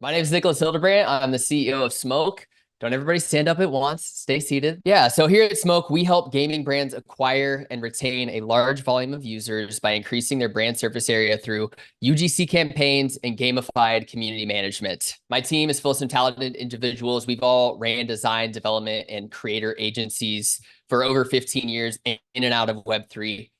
My name is Nicholas Hildebrand. I'm the CEO of SMOK. Don't everybody stand up at once. Stay seated. Yeah, so here at SMOK, we help gaming brands acquire and retain a large volume of users by increasing their brand surface area through UGC campaigns and gamified community management. My team is full of some talented individuals. We've all ran design, development, and creator agencies for over 15 years in and out of Web3.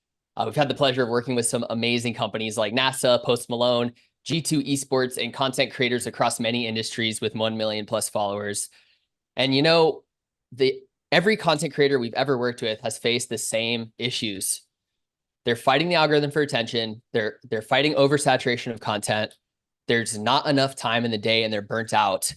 We've had the pleasure of working with some amazing companies like NASA, Post Malone, G2 esports, and content creators across many industries with 1 million plus followers. And every content creator we've ever worked with has faced the same issues. They're fighting the algorithm for attention. They're fighting oversaturation of content. There's not enough time in the day and they're burnt out.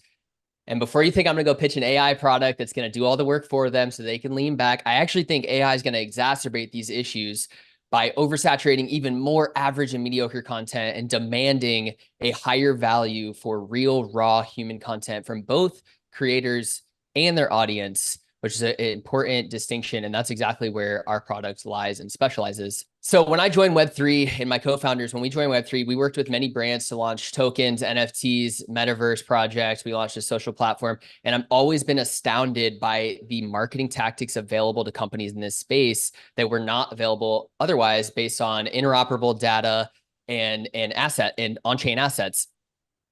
And before you think I'm going to go pitch an AI product that's going to do all the work for them so they can lean back, I actually think AI is going to exacerbate these issues by oversaturating even more average and mediocre content and demanding a higher value for real, raw human content from both creators and their audience, which is an important distinction. And that's exactly where our product lies and specializes. So when I joined Web3 and my co-founders, when we joined Web3, we worked with many brands to launch tokens, NFTs, metaverse projects. We launched a social platform, and I've always been astounded by the marketing tactics available to companies in this space that were not available otherwise based on interoperable data and on-chain assets.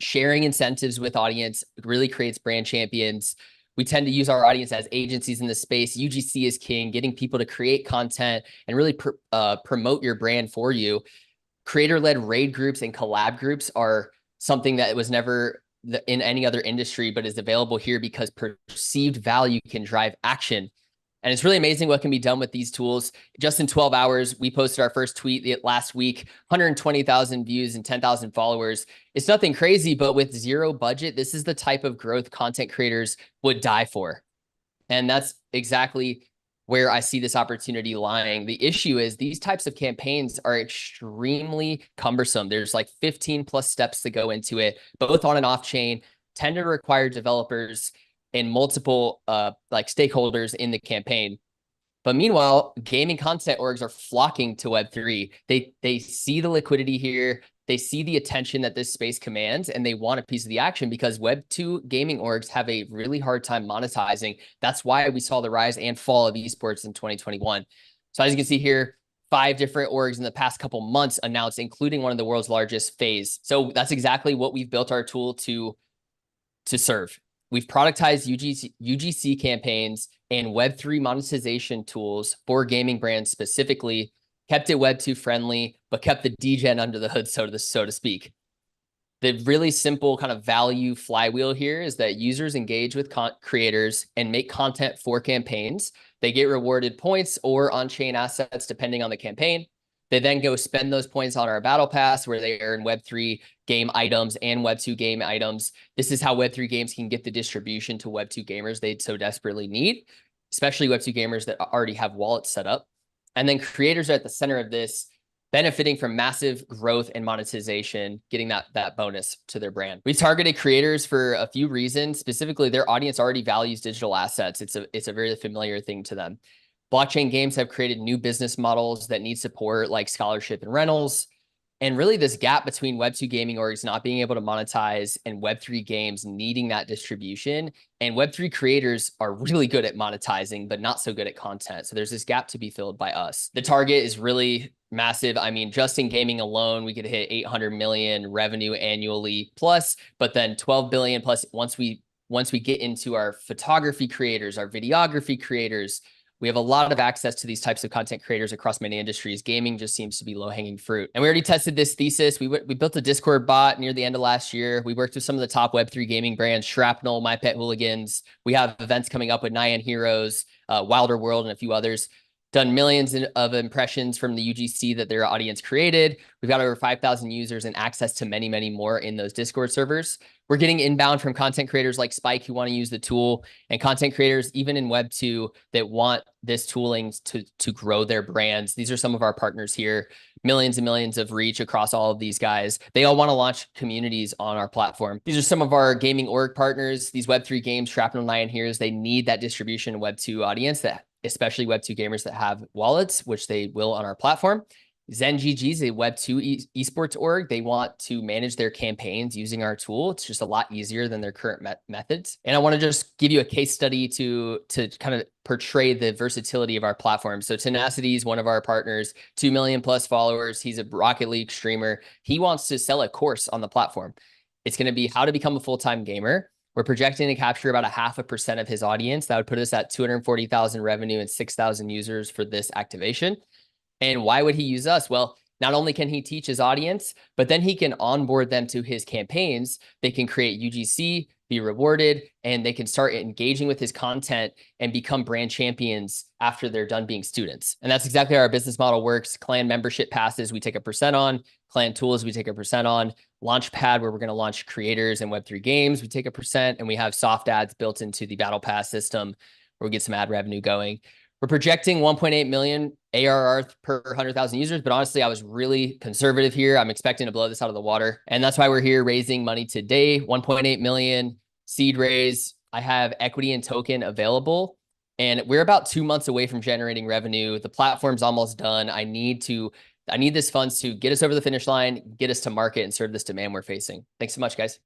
Sharing incentives with audience really creates brand champions. We tend to use our audience as agencies in this space. UGC is king, getting people to create content and really promote your brand for you. Creator-led raid groups and collab groups are something that was never in any other industry, but is available here because perceived value can drive action. And it's really amazing what can be done with these tools. Just in 12 hours, we posted our first tweet last week, 120,000 views and 10,000 followers. It's nothing crazy, but with zero budget, this is the type of growth content creators would die for. And that's exactly where I see this opportunity lying. The issue is these types of campaigns are extremely cumbersome. There's like 15 plus steps to go into it, both on and off chain, tend to require developers and multiple stakeholders in the campaign. But meanwhile, gaming content orgs are flocking to Web3. They see the liquidity here. They see the attention that this space commands, and they want a piece of the action because Web2 gaming orgs have a really hard time monetizing. That's why we saw the rise and fall of esports in 2021. So as you can see here, 5 different orgs in the past couple months announced, including one of the world's largest, FaZe. So that's exactly what we've built our tool to serve. We've productized UGC campaigns and Web3 monetization tools for gaming brands specifically, kept it Web2 friendly, but kept the degen under the hood, so to speak. The really simple kind of value flywheel here is that users engage with creators and make content for campaigns. They get rewarded points or on-chain assets depending on the campaign. They then go spend those points on our battle pass where they earn Web3 game items and Web2 game items. This is how Web3 games can get the distribution to Web2 gamers they so desperately need, especially Web2 gamers that already have wallets set up. And then creators are at the center of this, benefiting from massive growth and monetization, getting that bonus to their brand. We targeted creators for a few reasons. Specifically, their audience already values digital assets. It's a very familiar thing to them. Blockchain games have created new business models that need support, like scholarship and rentals. And really this gap between Web2 gaming orgs not being able to monetize and Web3 games needing that distribution. And Web3 creators are really good at monetizing, but not so good at content. So there's this gap to be filled by us. The target is really massive. I mean, just in gaming alone, we could hit 800 million revenue annually plus, but then 12 billion plus once we get into our photography creators, our videography creators. We have a lot of access to these types of content creators across many industries. Gaming just seems to be low-hanging fruit. And we already tested this thesis. We built a Discord bot near the end of last year. We worked with some of the top Web3 gaming brands, Shrapnel, My Pet Hooligans. We have events coming up with Nyan Heroes, Wilder World, and a few others. Done millions of impressions from the UGC that their audience created. We've got over 5,000 users and access to many, many more in those Discord servers. We're getting inbound from content creators like Spike who want to use the tool, and content creators even in Web2 that want this tooling to grow their brands. These are some of our partners here, millions and millions of reach across all of these guys. They all want to launch communities on our platform. These are some of our gaming org partners. These Web3 games, Shrapnel, Nyan Heroes, they need that distribution Web2 audience, that especially Web2 gamers that have wallets, which they will on our platform. ZenGG is a Web2 esports org. They want to manage their campaigns using our tool. It's just a lot easier than their current methods. And I want to just give you a case study to kind of portray the versatility of our platform. So Tenacity is one of our partners, 2 million plus followers. He's a Rocket League streamer. He wants to sell a course on the platform. It's going to be how to become a full-time gamer. We're projecting to capture about 0.5% of his audience. That would put us at 240,000 revenue and 6,000 users for this activation. And why would he use us? Well, not only can he teach his audience, but then he can onboard them to his campaigns. They can create UGC, be rewarded, and they can start engaging with his content and become brand champions after they're done being students. And that's exactly how our business model works. Clan membership passes, we take 1% on. Clan tools, we take 1% on. Launchpad, where we're going to launch creators and Web3 games, we take 1%. And we have soft ads built into the battle pass system where we get some ad revenue going. We're projecting 1.8 million ARR per 100,000 users, but honestly, I was really conservative here. I'm expecting to blow this out of the water. And that's why we're here raising money today, 1.8 million seed raise. I have equity and token available, and we're about 2 months away from generating revenue. The platform's almost done. I need this funds to get us over the finish line, get us to market and serve this demand we're facing. Thanks so much, guys.